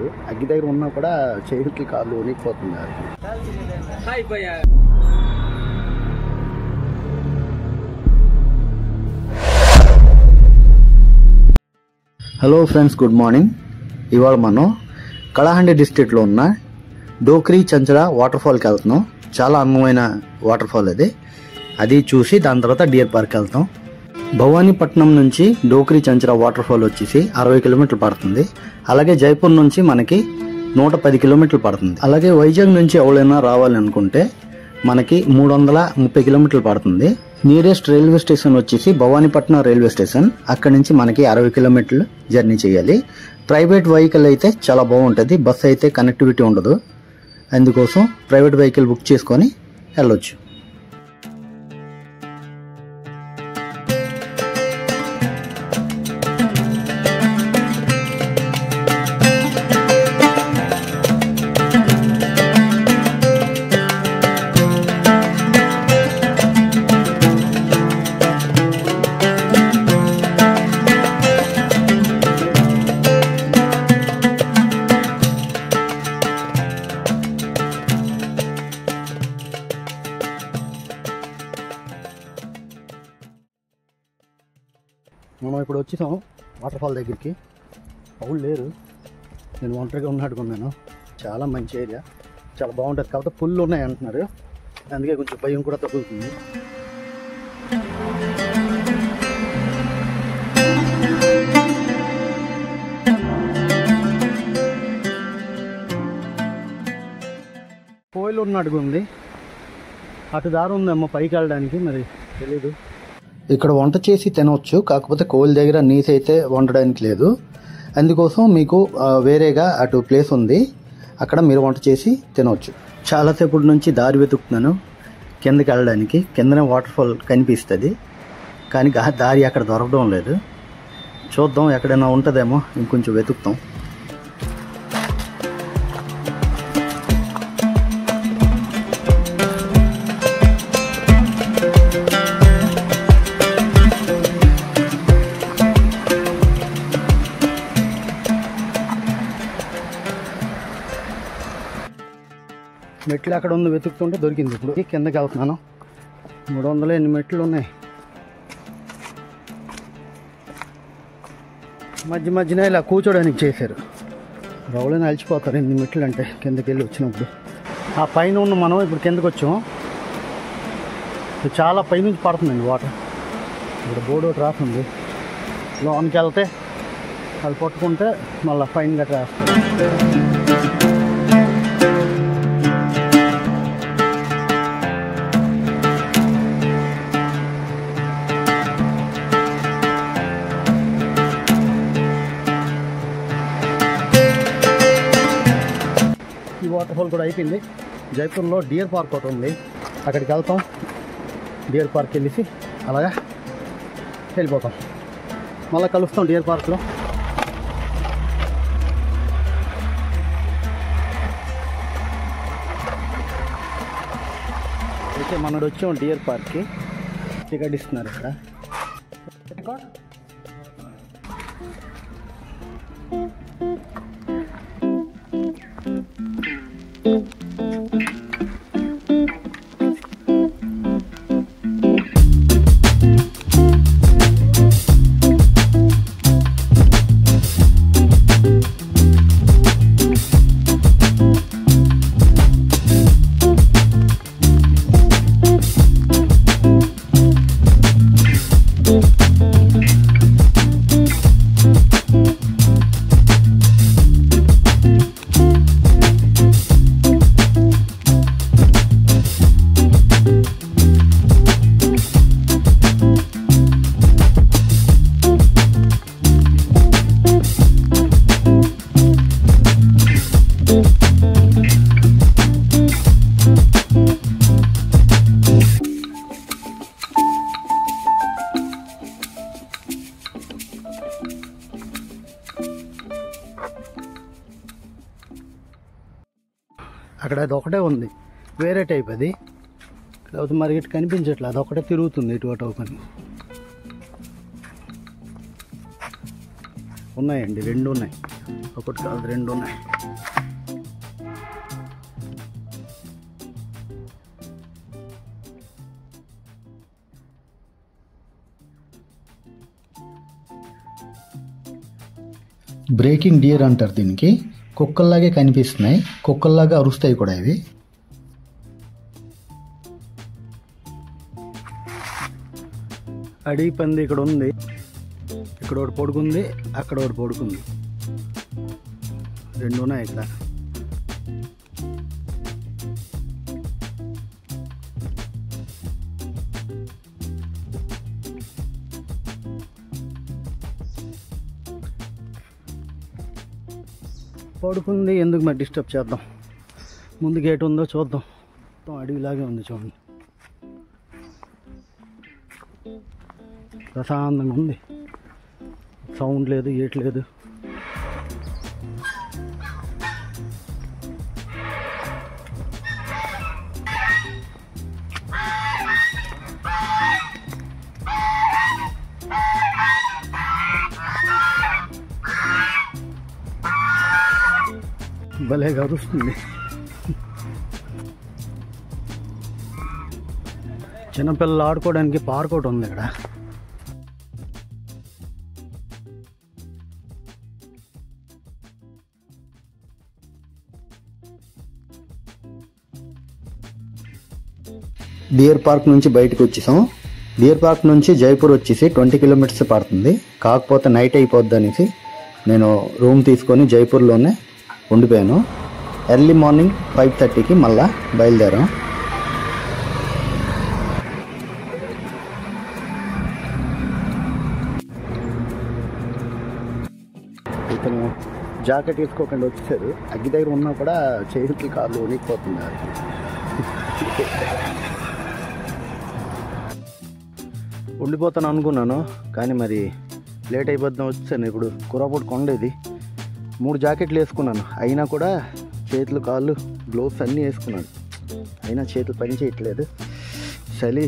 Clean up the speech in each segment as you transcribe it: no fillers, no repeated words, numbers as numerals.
లేదు. అగ్గి దగ్గర ఉన్నా కూడా చేతులకి కాళ్ళు వణికిపోతున్నారు. Hello friends, good morning. ఇవాళ మనం కళాహండి డిస్ట్రిక్ట్లో ఉన్న డోక్రీ చంచల వాటర్ ఫాల్కి వెళ్తున్నాం. చాలా అందమైన వాటర్ ఫాల్ అది చూసి దాని తర్వాత డియర్ పార్క్ వెళ్తాం. భవానీపట్నం నుంచి డోక్రీ చంచల వాటర్ ఫాల్ వచ్చేసి 60 కిలోమీటర్లు పడుతుంది. అలాగే జైపూర్ నుంచి మనకి 110 కిలోమీటర్లు పడుతుంది. అలాగే వైజాగ్ నుంచి ఎవరైనా రావాలనుకుంటే మనకి 330 కిలోమీటర్లు పడుతుంది. నియరెస్ట్ రైల్వే స్టేషన్ వచ్చేసి భవానీపట్నం రైల్వే స్టేషన్. అక్కడ నుంచి మనకి 60 కిలోమీటర్లు జర్నీ చేయాలి. ప్రైవేట్ వెహికల్ అయితే చాలా బాగుంటుంది. బస్ అయితే కనెక్టివిటీ ఉండదు. అందుకోసం ప్రైవేట్ వెహికల్ బుక్ చేసుకొని వెళ్ళొచ్చు. మనం ఇప్పుడు వచ్చేసాం వాటర్ ఫాల్ దగ్గరికి. పౌలు లేరు, నేను ఒంటరిగా ఉన్నట్టుకున్నాను. చాలా మంచి ఏరియా, చాలా బాగుంటుంది. కాకపోతే పుల్లు ఉన్నాయి అంటున్నారు, అందుకే కొంచెం భయం కూడా తగ్గుతుంది. కోయిలు ఉన్నట్టుగా ఉంది. అటు దారి ఉందేమో పైకి వెళ్ళడానికి, మరి తెలీదు. ఇక్కడ వంట చేసి తినవచ్చు, కాకపోతే కోయిల దగ్గర నీసు అయితే వండడానికి లేదు. అందుకోసం మీకు వేరేగా అటు ప్లేస్ ఉంది, అక్కడ మీరు వంట చేసి తినవచ్చు. చాలాసేపటి నుంచి దారి వెతుకుతున్నాను కిందకి వెళ్ళడానికి. కిందనే వాటర్ ఫాల్ కనిపిస్తుంది, కానీ దారి అక్కడ దొరకడం లేదు. చూద్దాం, ఎక్కడైనా ఉంటుందేమో, ఇంకొంచెం వెతుకుతాం. మెట్లు అక్కడ ఉంది, వెతుకుతుంటే దొరికింది. ఇప్పుడు కిందకి వెళ్తున్నాను. 300 మెట్లు ఉన్నాయి. మధ్య మధ్యన ఇలా కూర్చోడానికి చేశారు. ఎవరైనా అలసిపోతారు ఎన్ని మెట్లు అంటే కిందకి వెళ్ళి వచ్చినప్పుడు. ఆ పైన ఉన్న మనం ఇప్పుడు కిందకి వచ్చాం. చాలా పైనుంచి పడుతుందండి వాటర్. ఇప్పుడు బోర్డు ఒకటి రాస్తుంది. లోనికి వెళ్తే అది పట్టుకుంటే మళ్ళీ ఫైన్ గట్రా వేస్తారు. ఈ వాటర్ ఫాల్ కూడా అయిపోయింది. జైపూర్లో డియర్ పార్క్ ఒకటి ఉంది, అక్కడికి వెళ్తాం. డియర్ పార్క్ వెళ్ళేసి అలాగా వెళ్ళిపోతాం. మళ్ళీ కలుస్తాం డియర్ పార్క్లో. అయితే మనడు వచ్చాం డియర్ పార్క్కి. టికెట్ ఇస్తున్నారు ఇక్కడ. అక్కడ అది ఒకటే ఉంది, వేరే టైప్ అది. కాకపోతే మరి ఇటు కనిపించట్లేదు, అది ఒకటే తిరుగుతుంది ఇటు అటు పని. ఉన్నాయండి, 2 ఉన్నాయి, ఒకటి కాదు 2 ఉన్నాయి. బ్రేకింగ్ డియర్ అంటారు దీనికి. కుక్కల్లాగే కనిపిస్తున్నాయి, కుక్కల్లాగా అరుస్తాయి కూడా ఇవి. అడవి పంది ఇక్కడ ఉంది, ఇక్కడ ఒకటి పడుకుంది, అక్కడ ఒకటి పడుకుంది, 2 ఉన్నాయి ఇక్కడ. పడుకుంది, ఎందుకు మరి డిస్టర్బ్ చేద్దాం, ముందు గేట్ ఉందో చూద్దాం. మొత్తం అడవిలాగే ఉంది చూడండి, ప్రశాంతంగా ఉంది, సౌండ్ లేదు, ఏట్లేదు. భలే కరుస్తుంది. చిన్నపిల్లలు ఆడుకోవడానికి పార్క్ ఒకటి ఉంది ఇక్కడ. డియర్ పార్క్ నుంచి బయటకు వచ్చేసాం. డియర్ పార్క్ నుంచి జైపూర్ వచ్చేసి 20 కిలోమీటర్స్ పడుతుంది. కాకపోతే నైట్ అయిపోద్ది అనేసి నేను రూమ్ తీసుకొని జైపూర్లోనే ఉండిపోయాను. ఎర్లీ మార్నింగ్ 5:30కి మళ్ళా బయలుదేరాం. ఇతను జాకెట్ వేసుకోకుండా వచ్చేసారు. అగ్గి దగ్గర ఉన్నా కూడా చేతులు కాళ్ళు వణికిపోతున్నారు. ఉండిపోతాను అనుకున్నాను, కానీ మరి లేట్ అయిపోద్దాం వచ్చాను. ఇప్పుడు కురాపూట కొండేది, 3 జాకెట్లు వేసుకున్నాను, అయినా కూడా చేతులు కాళ్ళు గ్లోవ్స్ అన్నీ వేసుకున్నాను, అయినా చేతులు పని చేయట్లేదు. చలి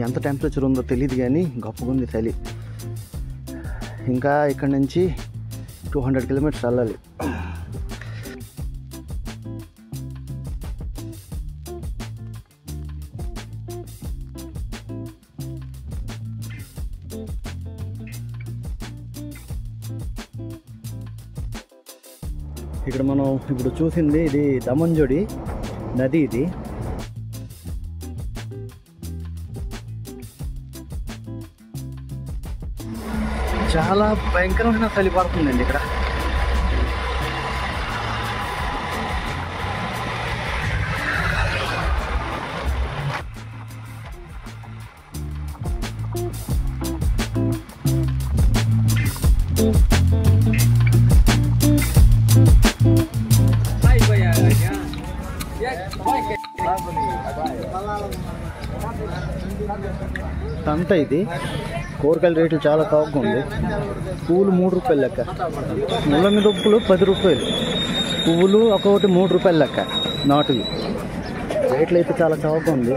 ఎంత టెంపరేచర్ ఉందో తెలియదు, కానీ గొప్పగా ఉంది చలి. ఇంకా ఇక్కడ నుంచి 200 కిలోమీటర్స్ వెళ్ళాలి. ఇక్కడ మనం ఇప్పుడు చూసింది ఇది దమంజోడి నది. ఇది చాలా భయంకరమైన చలి పడుతుందండి ఇక్కడ. సంత ఇది, కూరగాయల రేట్లు చాలా తక్కువగా ఉంది. పువ్వులు 3 రూపాయలు లెక్క, ముల్లంగి దుంపలు 10 రూపాయలు, పువ్వులు ఒక్కొక్కటి 3 రూపాయలు లెక్క నాటువి. రేట్లు అయితే చాలా చౌకగా ఉంది.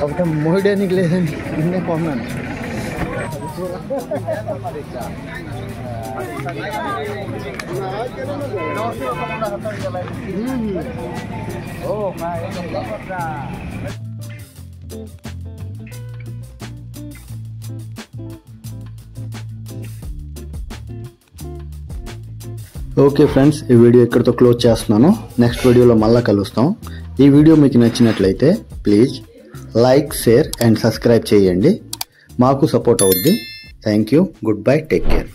ఒకటి మోయడానికి లేదని నిన్నే కొన్నాను. ఓకే ఫ్రెండ్స్, ఈ వీడియో ఇక్కడితో క్లోజ్ చేస్తున్నాను. నెక్స్ట్ వీడియోలో మళ్ళీ కలుస్తాం. ఈ వీడియో మీకు నచ్చినట్లయితే please like, share and subscribe చేయండి, మాకు సపోర్ట్ అవుద్ది. Thank you, good bye, take care.